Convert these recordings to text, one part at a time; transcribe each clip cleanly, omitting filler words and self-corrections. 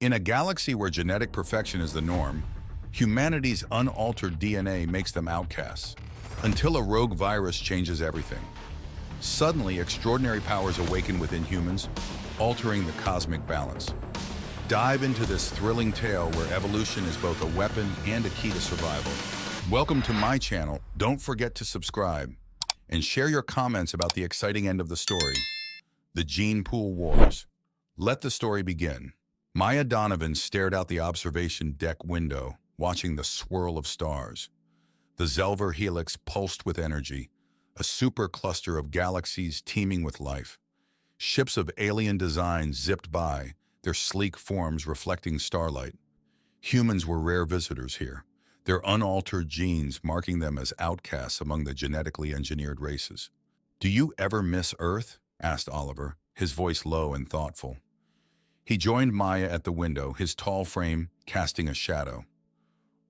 In a galaxy where genetic perfection is the norm, humanity's unaltered DNA makes them outcasts, until a rogue virus changes everything. Suddenly, extraordinary powers awaken within humans, altering the cosmic balance. Dive into this thrilling tale where evolution is both a weapon and a key to survival. Welcome to my channel. Don't forget to subscribe and share your comments about the exciting end of the story, the Gene Pool Wars. Let the story begin. Maya Donovan stared out the observation deck window, watching the swirl of stars. The Zelver helix pulsed with energy, a supercluster of galaxies teeming with life. Ships of alien design zipped by, their sleek forms reflecting starlight. Humans were rare visitors here, their unaltered genes marking them as outcasts among the genetically engineered races. "Do you ever miss Earth?" asked Oliver, his voice low and thoughtful. He joined Maya at the window, his tall frame casting a shadow.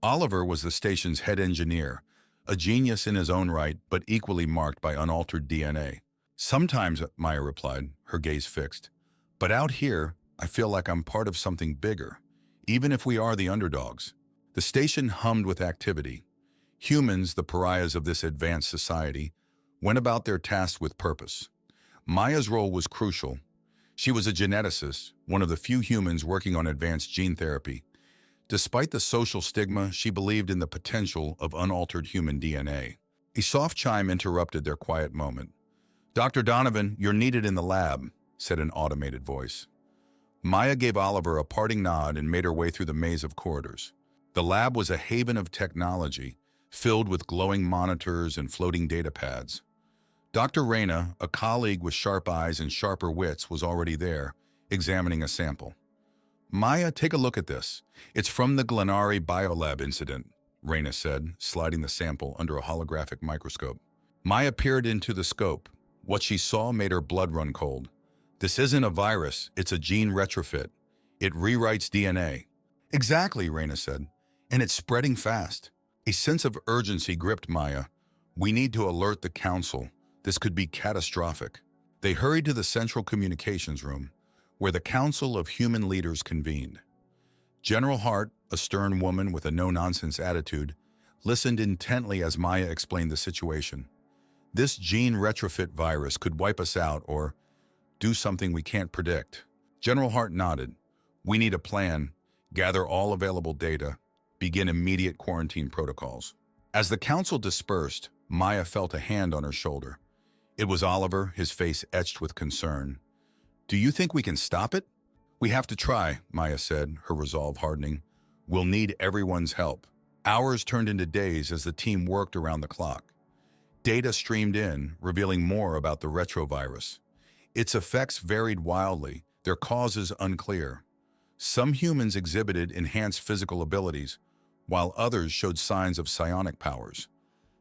Oliver was the station's head engineer, a genius in his own right, but equally marked by unaltered DNA. "Sometimes," Maya replied, her gaze fixed. "But out here, I feel like I'm part of something bigger, even if we are the underdogs." The station hummed with activity. Humans, the pariahs of this advanced society, went about their tasks with purpose. Maya's role was crucial. She was a geneticist, one of the few humans working on advanced gene therapy. Despite the social stigma, she believed in the potential of unaltered human DNA. A soft chime interrupted their quiet moment. "Dr. Donovan, you're needed in the lab," said an automated voice. Maya gave Oliver a parting nod and made her way through the maze of corridors. The lab was a haven of technology, filled with glowing monitors and floating data pads. Dr. Lena, a colleague with sharp eyes and sharper wits, was already there, examining a sample. "Maya, take a look at this. It's from the Glenari Biolab incident," Lena said, sliding the sample under a holographic microscope. Maya peered into the scope. What she saw made her blood run cold. "This isn't a virus, it's a gene retrofit. It rewrites DNA." "Exactly," Lena said, "and it's spreading fast." A sense of urgency gripped Maya. "We need to alert the council. This could be catastrophic." They hurried to the central communications room, where the Council of Human Leaders convened. General Hart, a stern woman with a no-nonsense attitude, listened intently as Maya explained the situation. "This gene retrofit virus could wipe us out or do something we can't predict." General Hart nodded. "We need a plan, gather all available data, begin immediate quarantine protocols." As the council dispersed, Maya felt a hand on her shoulder. It was Oliver, his face etched with concern. "Do you think we can stop it?" "We have to try," Maya said, her resolve hardening. "We'll need everyone's help." Hours turned into days as the team worked around the clock. Data streamed in, revealing more about the retrovirus. Its effects varied wildly, their causes unclear. Some humans exhibited enhanced physical abilities, while others showed signs of psionic powers.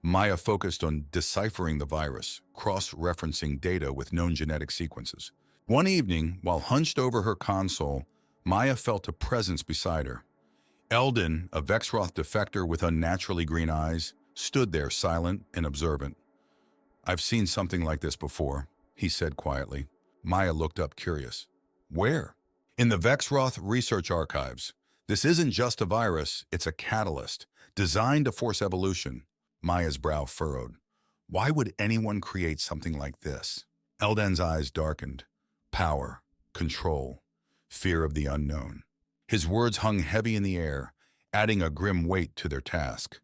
Maya focused on deciphering the virus, cross-referencing data with known genetic sequences. One evening, while hunched over her console, Maya felt a presence beside her. Elan, a Vexroth defector with unnaturally green eyes, stood there silent and observant. "I've seen something like this before," he said quietly. Maya looked up curious. "Where?" "In the Vexroth research archives. This isn't just a virus, it's a catalyst, designed to force evolution." Maya's brow furrowed. Why would anyone create something like this? Elan's eyes darkened. Power, control, fear of the unknown. His words hung heavy in the air, adding a grim weight to their task.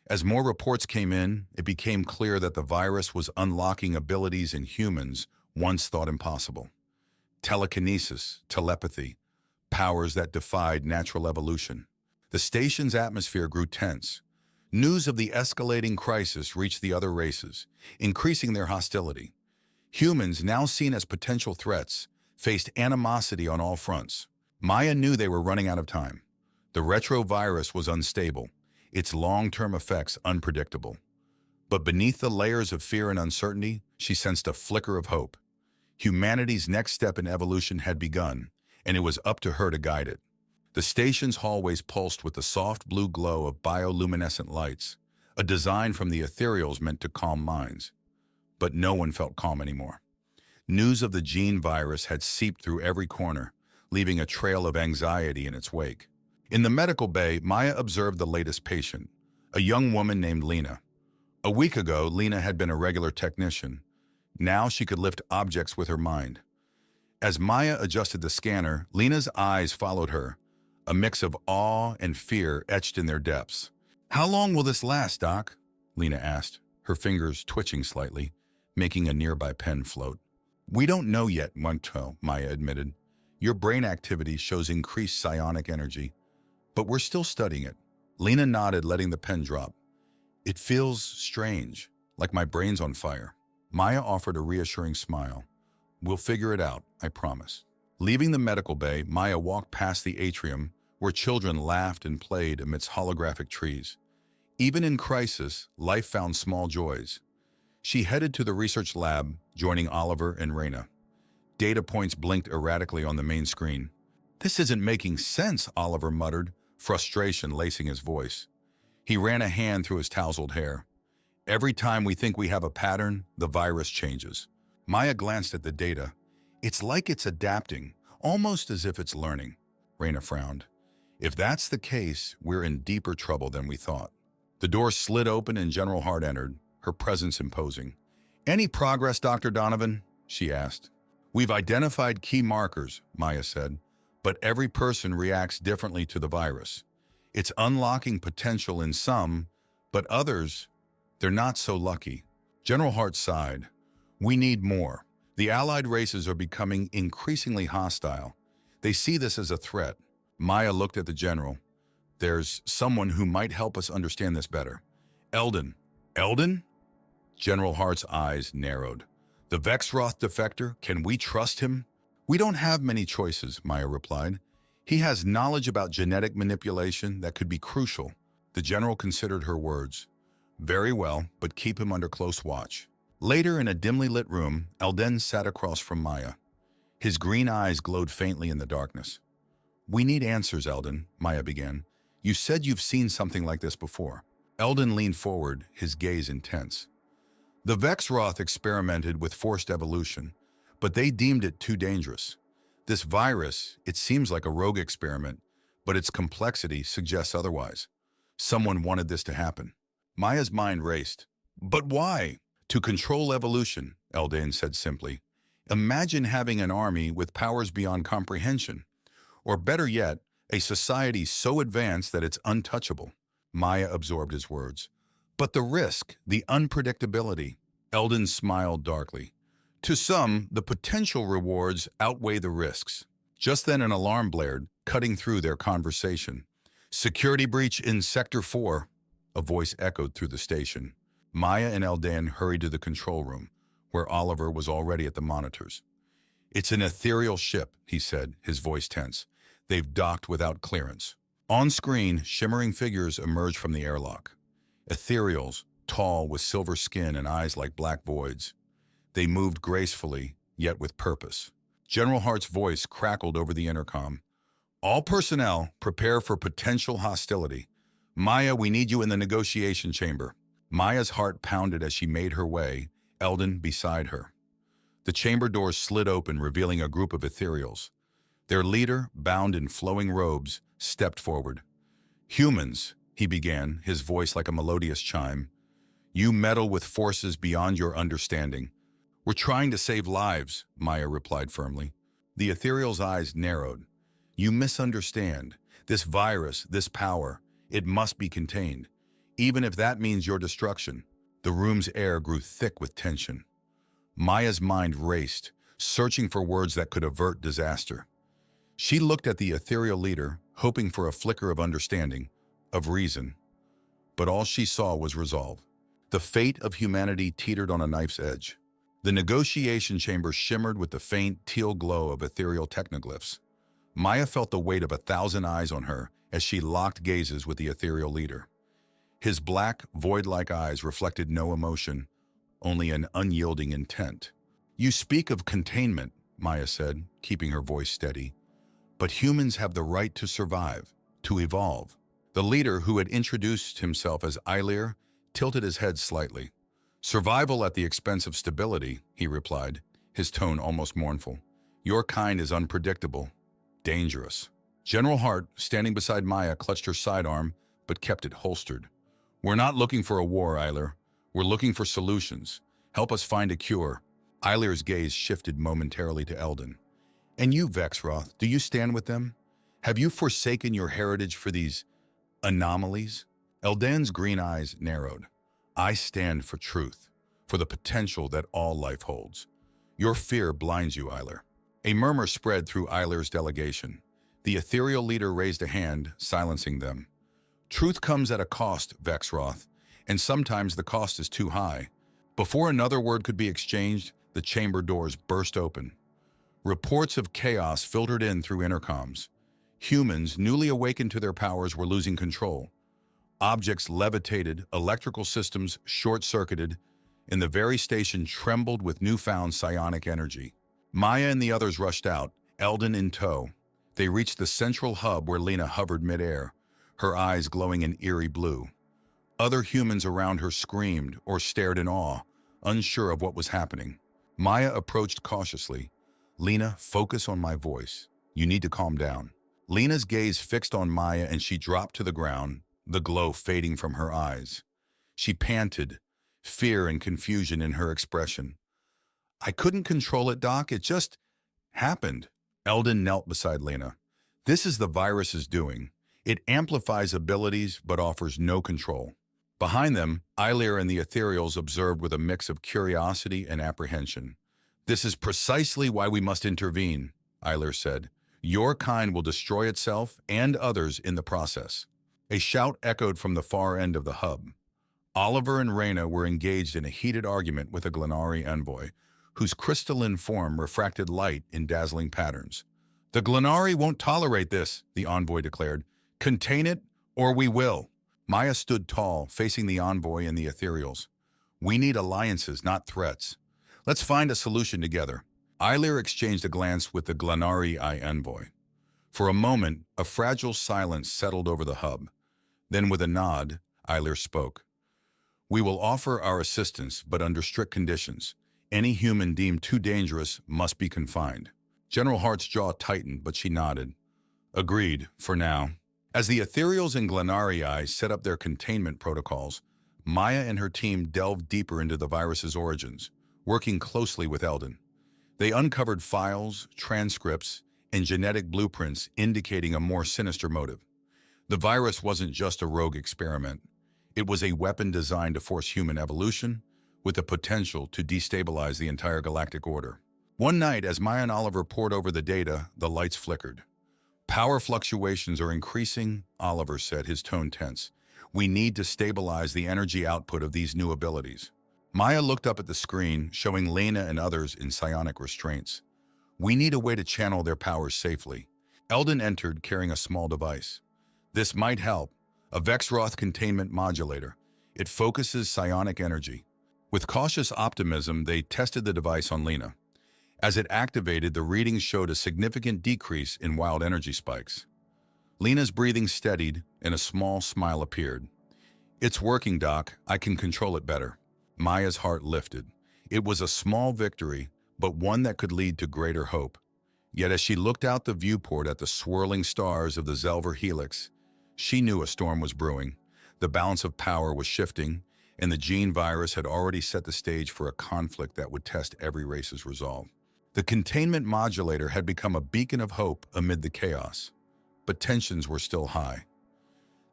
As more reports came in, it became clear that the virus was unlocking abilities in humans once thought impossible. Telekinesis, telepathy, powers that defied natural evolution. The station's atmosphere grew tense. News of the escalating crisis reached the other races, increasing their hostility. Humans, now seen as potential threats, faced animosity on all fronts. Maya knew they were running out of time. The retrovirus was unstable, its long-term effects unpredictable. But beneath the layers of fear and uncertainty, she sensed a flicker of hope. Humanity's next step in evolution had begun, and it was up to her to guide it. The station's hallways pulsed with the soft blue glow of bioluminescent lights, a design from the ethereals meant to calm minds. But no one felt calm anymore. News of the gene virus had seeped through every corner, leaving a trail of anxiety in its wake. In the medical bay, Maya observed the latest patient, a young woman named Lena. A week ago, Lena had been a regular technician. Now she could lift objects with her mind. As Maya adjusted the scanner, Lena's eyes followed her, a mix of awe and fear etched in their depths. "How long will this last, Doc?" Lena asked, her fingers twitching slightly, making a nearby pen float. "We don't know yet, Monto," Maya admitted. "Your brain activity shows increased psionic energy, but we're still studying it." Lena nodded, letting the pen drop. "It feels strange, like my brain's on fire." Maya offered a reassuring smile. "We'll figure it out, I promise." Leaving the medical bay, Maya walked past the atrium where children laughed and played amidst holographic trees. Even in crisis, life found small joys. She headed to the research lab, joining Oliver and Rena. Data points blinked erratically on the main screen. "This isn't making sense," Oliver muttered, frustration lacing his voice. He ran a hand through his tousled hair. "Every time we think we have a pattern, the virus changes." Maya glanced at the data. "It's like it's adapting, almost as if it's learning." Rena frowned. "If that's the case, we're in deeper trouble than we thought." The door slid open and General Hart entered, her presence imposing. "Any progress, Dr. Donovan?" she asked. "We've identified key markers," Maya said, "but every person reacts differently to the virus. It's unlocking potential in some, but others, they're not so lucky." General Hart sighed. "We need more. The allied races are becoming increasingly hostile. They see this as a threat." Maya looked at the general. "There's someone who might help us understand this better." "Eldon." "Eldon?" General Hart's eyes narrowed. "The Vexroth defector, can we trust him?" "We don't have many choices," Maya replied. "He has knowledge about genetic manipulation that could be crucial." The general considered her words. "Very well, but keep him under close watch." Later, in a dimly lit room, Eldon sat across from Maya. His green eyes glowed faintly in the darkness. "We need answers, Eldon," Maya began. "You said you've seen something like this before." Eldon leaned forward, his gaze intense. "The Vexroth experimented with forced evolution, but they deemed it too dangerous. This virus, it seems like a rogue experiment, but its complexity suggests otherwise. Someone wanted this to happen." Maya's mind raced. "But why?" "To control evolution," Eldon said simply. "Imagine having an army with powers beyond comprehension. Or better yet, a society so advanced that it's untouchable." Maya absorbed his words. "But the risk, the unpredictability." Eldon smiled darkly. "To some, the potential rewards outweigh the risks." Just then an alarm blared, cutting through their conversation. "Security breach in Sector 4, a voice echoed through the station. Maya and Eldon hurried to the control room, where Oliver was already at the monitors. "It's an ethereal ship," he said, his voice tense. "They've docked without clearance." On screen, shimmering figures emerged from the airlock. Ethereals, tall, with silver skin and eyes like black voids. They moved gracefully, yet with purpose. General Hart's voice crackled over the intercom. "All personnel, prepare for potential hostility. Maya, we need you in the negotiation chamber." Maya's heart pounded as she made her way, Eldon beside her. The chamber doors slid open, revealing a group of ethereals. Their leader, bound in flowing robes, stepped forward. "Humans," he began, his voice like a melodious chime. "You meddle with forces beyond your understanding." "We're trying to save lives," Maya replied firmly. The ethereal's eyes narrowed. "You misunderstand. This virus, this power, it must be contained, even if that means your destruction." The room's air grew thick with tension. Maya's mind raced, searching for words that could avert disaster. She looked at the ethereal leader, hoping for a flicker of understanding, of reason. But all she saw was resolve. The fate of humanity teetered on a knife's edge. The negotiation chamber shimmered with the faint teal glow of ethereal technoglyphs. Maya felt the weight of 1,000 eyes on her as she locked gazes with the ethereal leader. His black, void-like eyes reflected no emotion, only an unyielding intent. "You speak of containment," Maya said, keeping her voice steady. "But humans have the right to survive, to evolve." The leader, who had introduced himself as Eilir, tilted his head slightly. "Survival at the expense of stability," he replied, his tone almost mournful. "Your kind is unpredictable. Dangerous. General Hart, standing beside Maya, clutched her sidearm, but kept it holstered. We're not looking for a war, Eiler. We're looking for solutions. Help us find a cure. Eiler's gaze shifted momentarily to Eldon. And you, Vexroth, do you stand with them? Have you forsaken your heritage for these anomalies? Eldon's green eyes narrowed. I stand for truth, for the potential that all life holds. Your fear blinds you, Eiler. A murmur spread through Eiler's delegation. The ethereal leader raised a hand, silencing them. Truth comes at a cost, Vexroth, and sometimes the cost is too high. Before another word could be exchanged, the chamber doors burst open. Reports of chaos filtered in through intercoms. Humans, newly awakened to their powers, were losing control. Objects levitated, electrical systems short-circuited, and the very station trembled with newfound psionic energy. Maya and the others rushed out, Eldon in tow. They reached the central hub where Lena hovered midair, her eyes glowing in eerie blue. Other humans around her screamed or stared in awe, unsure of what was happening. Maya approached cautiously. Lena, focus on my voice. You need to calm down. Lena's gaze fixed on Maya and she dropped to the ground, the glow fading from her eyes. She panted, fear and confusion in her expression. I couldn't control it, Doc. It just happened. Eldon knelt beside Lena. This is the virus's doing. It amplifies abilities but offers no control. Behind them, Eiler and the ethereals observed with a mix of curiosity and apprehension. This is precisely why we must intervene, Eiler said. Your kind will destroy itself and others in the process. A shout echoed from the far end of the hub. Oliver and Reyna were engaged in a heated argument with a Glenari envoy, whose crystalline form refracted light in dazzling patterns. The Glenari won't tolerate this, the envoy declared. Contain it, or we will. Maya stood tall, facing the envoy and the ethereals. We need alliances, not threats. Let's find a solution together. Eiler exchanged a glance with the Glenari envoy. For a moment, a fragile silence settled over the hub. Then with a nod, Eiler spoke. We will offer our assistance, but under strict conditions. Any human deemed too dangerous must be confined. General Hart's jaw tightened, but she nodded. Agreed, for now. As the ethereals and Glenari set up their containment protocols, Maya and her team delved deeper into the virus's origins, working closely with Eldon. They uncovered files, transcripts, and genetic blueprints indicating a more sinister motive. The virus wasn't just a rogue experiment. It was a weapon designed to force human evolution, with the potential to destabilize the entire galactic order. One night, as Maya and Oliver pored over the data, the lights flickered. Power fluctuations are increasing, Oliver said, his tone tense. We need to stabilize the energy output of these new abilities. Maya looked up at the screen, showing Lena and others in psionic restraints. We need a way to channel their powers safely. Eldon entered, carrying a small device. This might help. A Vexroth containment modulator. It focuses psionic energy. With cautious optimism, they tested the device on Lena. As it activated, the readings showed a significant decrease in wild energy spikes. Lena's breathing steadied, and a small smile appeared. It's working, Doc. I can control it better. Maya's heart lifted. It was a small victory, but one that could lead to greater hope. Yet as she looked out the viewport at the swirling stars of the Zelver Helix, she knew a storm was brewing. The balance of power was shifting, and the gene virus had already set the stage for a conflict that would test every race's resolve. The containment modulator had become a beacon of hope amid the chaos, but tensions were still high.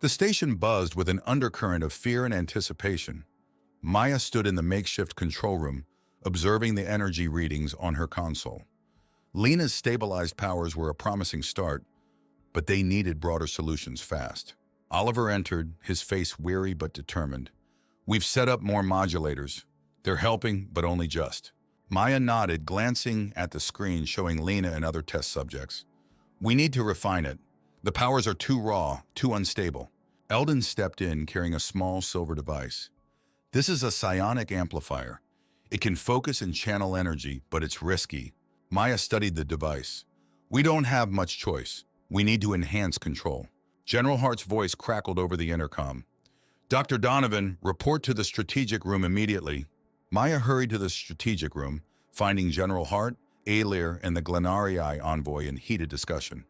The station buzzed with an undercurrent of fear and anticipation. Maya stood in the makeshift control room, observing the energy readings on her console. Lena's stabilized powers were a promising start, but they needed broader solutions fast. Oliver entered, his face weary but determined. We've set up more modulators. They're helping, but only just. Maya nodded, glancing at the screen showing Lena and other test subjects. We need to refine it. The powers are too raw, too unstable. Eldon stepped in, carrying a small silver device. This is a psionic amplifier. It can focus and channel energy, but it's risky. Maya studied the device. We don't have much choice. We need to enhance control. General Hart's voice crackled over the intercom. Dr. Donovan, report to the strategic room immediately. Maya hurried to the strategic room, finding General Hart, Eiler, and the Glenari envoy in heated discussion.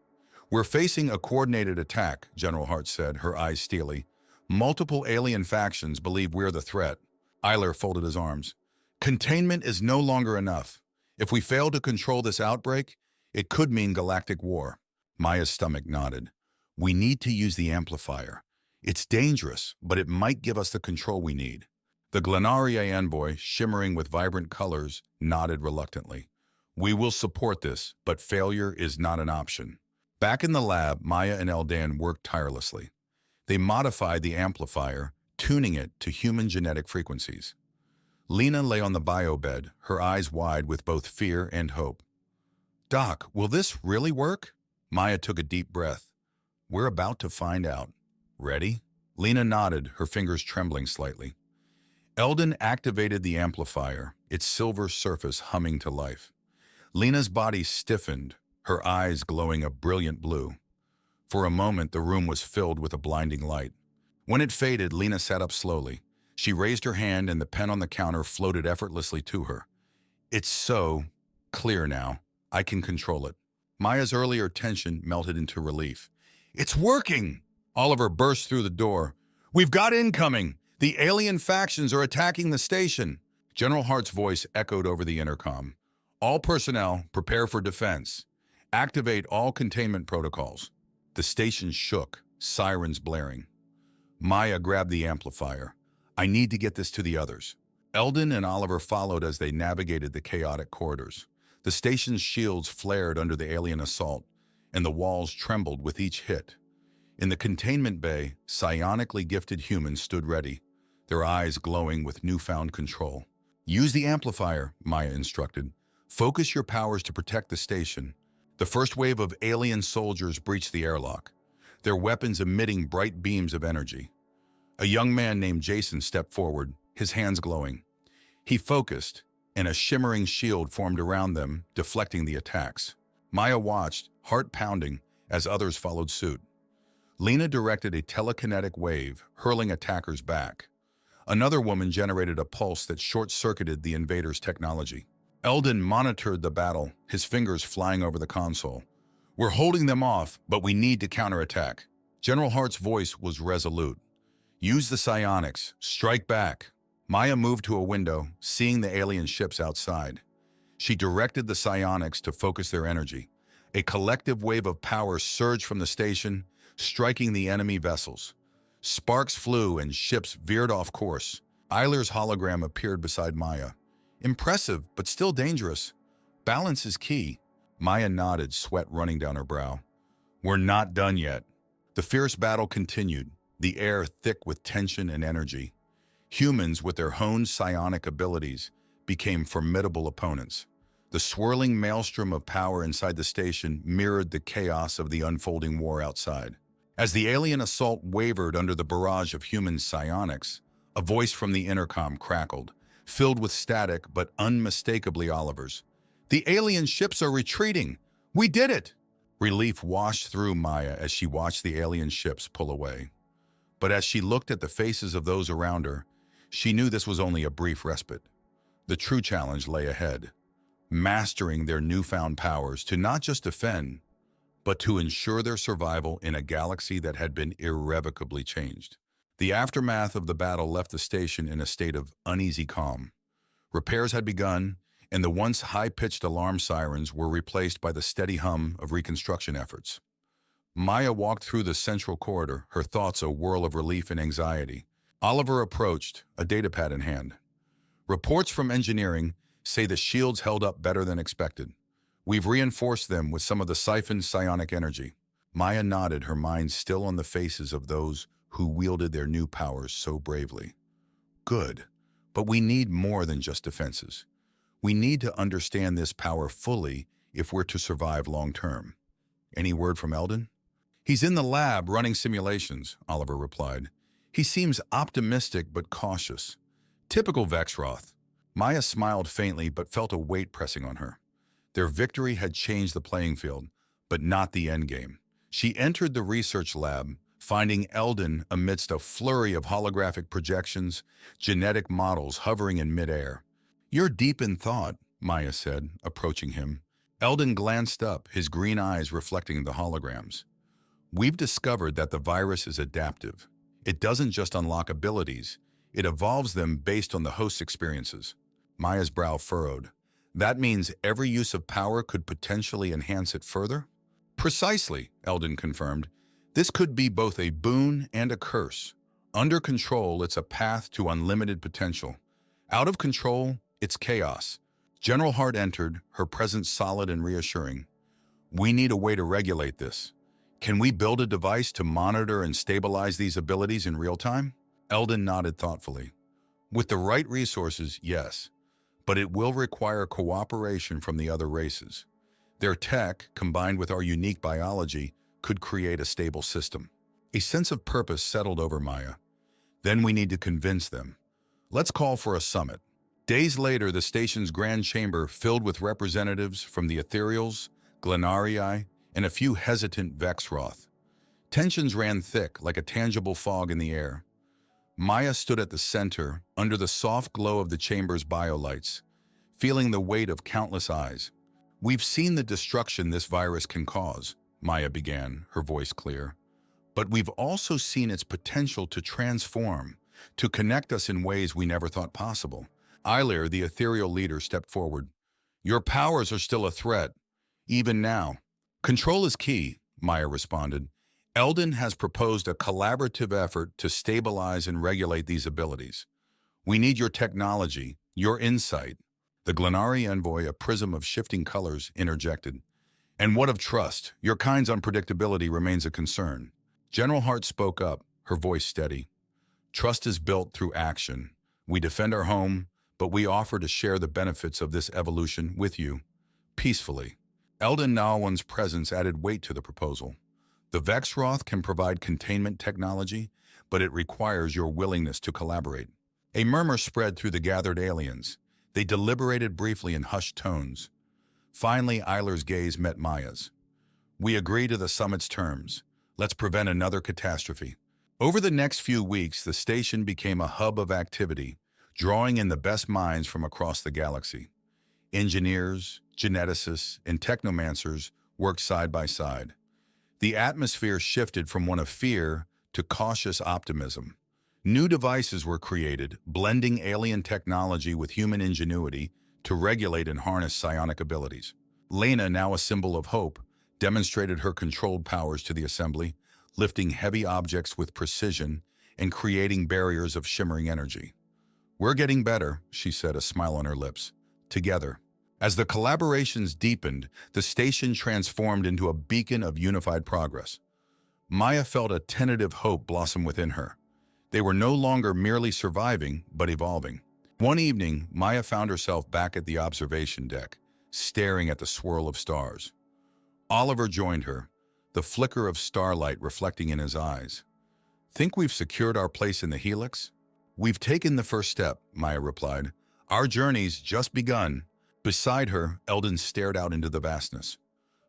We're facing a coordinated attack, General Hart said, her eyes steely. Multiple alien factions believe we're the threat. Eiler folded his arms. Containment is no longer enough. If we fail to control this outbreak, it could mean galactic war. Maya's stomach nodded. We need to use the amplifier. It's dangerous, but it might give us the control we need. The Glenaria envoy, shimmering with vibrant colors, nodded reluctantly. We will support this, but failure is not an option. Back in the lab, Maya and Eldan worked tirelessly. They modified the amplifier, tuning it to human genetic frequencies. Lena lay on the biobed, her eyes wide with both fear and hope. Doc, will this really work? Maya took a deep breath. We're about to find out. Ready? Lena nodded, her fingers trembling slightly. Eldan activated the amplifier, its silver surface humming to life. Lena's body stiffened, her eyes glowing a brilliant blue. For a moment, the room was filled with a blinding light. When it faded, Lena sat up slowly. She raised her hand and the pen on the counter floated effortlessly to her. It's so clear now. I can control it. Maya's earlier tension melted into relief. It's working! Oliver burst through the door. We've got incoming! The alien factions are attacking the station. General Hart's voice echoed over the intercom. All personnel, prepare for defense. Activate all containment protocols. The station shook, sirens blaring. Maya grabbed the amplifier. I need to get this to the others. Eldan and Oliver followed as they navigated the chaotic corridors. The station's shields flared under the alien assault, and the walls trembled with each hit. In the containment bay, psionically gifted humans stood ready, their eyes glowing with newfound control. Use the amplifier, Maya instructed. Focus your powers to protect the station. The first wave of alien soldiers breached the airlock, their weapons emitting bright beams of energy. A young man named Jason stepped forward, his hands glowing. He focused, and a shimmering shield formed around them, deflecting the attacks. Maya watched, heart pounding, as others followed suit. Lena directed a telekinetic wave, hurling attackers back. Another woman generated a pulse that short-circuited the invaders' technology. Eldan monitored the battle, his fingers flying over the console. We're holding them off, but we need to counterattack. General Hart's voice was resolute. Use the psionics. Strike back. Maya moved to a window, seeing the alien ships outside. She directed the psionics to focus their energy. A collective wave of power surged from the station, striking the enemy vessels. Sparks flew and ships veered off course. Eiler's hologram appeared beside Maya. Impressive, but still dangerous. Balance is key. Maya nodded, sweat running down her brow. We're not done yet. The fierce battle continued, the air thick with tension and energy. Humans, with their honed psionic abilities, became formidable opponents. The swirling maelstrom of power inside the station mirrored the chaos of the unfolding war outside. As the alien assault wavered under the barrage of human psionics, a voice from the intercom crackled, filled with static but unmistakably Oliver's. The alien ships are retreating! We did it! Relief washed through Maya as she watched the alien ships pull away. But as she looked at the faces of those around her, she knew this was only a brief respite. The true challenge lay ahead, mastering their newfound powers to not just defend, but to ensure their survival in a galaxy that had been irrevocably changed. The aftermath of the battle left the station in a state of uneasy calm. Repairs had begun, and the once high-pitched alarm sirens were replaced by the steady hum of reconstruction efforts. Maya walked through the central corridor, her thoughts a whirl of relief and anxiety. Oliver approached, a datapad in hand. Reports from engineering say the shields held up better than expected. We've reinforced them with some of the siphoned psionic energy. Maya nodded, her mind still on the faces of those who wielded their new powers so bravely. Good, but we need more than just defenses. We need to understand this power fully if we're to survive long-term. Any word from Eldan? He's in the lab running simulations, Oliver replied. He seems optimistic but cautious. Typical Vexroth. Maya smiled faintly but felt a weight pressing on her. Their victory had changed the playing field, but not the endgame. She entered the research lab, finding Eldan amidst a flurry of holographic projections, genetic models hovering in midair. You're deep in thought, Maya said, approaching him. Eldan glanced up, his green eyes reflecting the holograms. We've discovered that the virus is adaptive. It doesn't just unlock abilities, it evolves them based on the host's experiences. Maya's brow furrowed. That means every use of power could potentially enhance it further? Precisely, Eldon confirmed. This could be both a boon and a curse. Under control, it's a path to unlimited potential. Out of control, it's chaos. General Hart entered, her presence solid and reassuring. We need a way to regulate this. Can we build a device to monitor and stabilize these abilities in real time? Eldon nodded thoughtfully. With the right resources, yes. But it will require cooperation from the other races. Their tech, combined with our unique biology, could create a stable system. A sense of purpose settled over Maya. Then we need to convince them. Let's call for a summit. Days later, the station's grand chamber filled with representatives from the Ethereals, Glenarii, and a few hesitant Vexroth. Tensions ran thick like a tangible fog in the air. Maya stood at the center, under the soft glow of the chamber's biolights, feeling the weight of countless eyes. We've seen the destruction this virus can cause, Maya began, her voice clear. But we've also seen its potential to transform, to connect us in ways we never thought possible. Eilir, the ethereal leader, stepped forward. Your powers are still a threat, even now. Control is key, Maya responded. Eldon has proposed a collaborative effort to stabilize and regulate these abilities. We need your technology, your insight. The Glenarii envoy, a prism of shifting colors, interjected. And what of trust? Your kind's unpredictability remains a concern. General Hart spoke up, her voice steady. Trust is built through action. We defend our home, but we offer to share the benefits of this evolution with you, peacefully. Eldon Nawan's presence added weight to the proposal. The Vexroth can provide containment technology, but it requires your willingness to collaborate. A murmur spread through the gathered aliens. They deliberated briefly in hushed tones. Finally, Eiler's gaze met Maya's. We agree to the summit's terms. Let's prevent another catastrophe. Over the next few weeks, the station became a hub of activity, drawing in the best minds from across the galaxy. Engineers, geneticists, and technomancers worked side by side. The atmosphere shifted from one of fear to cautious optimism. New devices were created, blending alien technology with human ingenuity to regulate and harness psionic abilities. Lena, now a symbol of hope, demonstrated her controlled powers to the assembly, lifting heavy objects with precision and creating barriers of shimmering energy. We're getting better, she said, a smile on her lips. Together. As the collaborations deepened, the station transformed into a beacon of unified progress. Maya felt a tentative hope blossom within her. They were no longer merely surviving, but evolving. One evening, Maya found herself back at the observation deck, staring at the swirl of stars. Oliver joined her, the flicker of starlight reflecting in his eyes. Think we've secured our place in the helix? We've taken the first step, Maya replied. Our journey's just begun. Beside her, Eldon stared out into the vastness.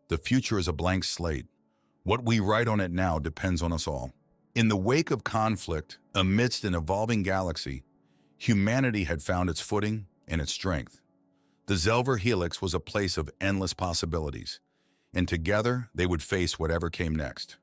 The future is a blank slate. What we write on it now depends on us all. In the wake of conflict, amidst an evolving galaxy, humanity had found its footing and its strength. The Zelver Helix was a place of endless possibilities, and together they would face whatever came next.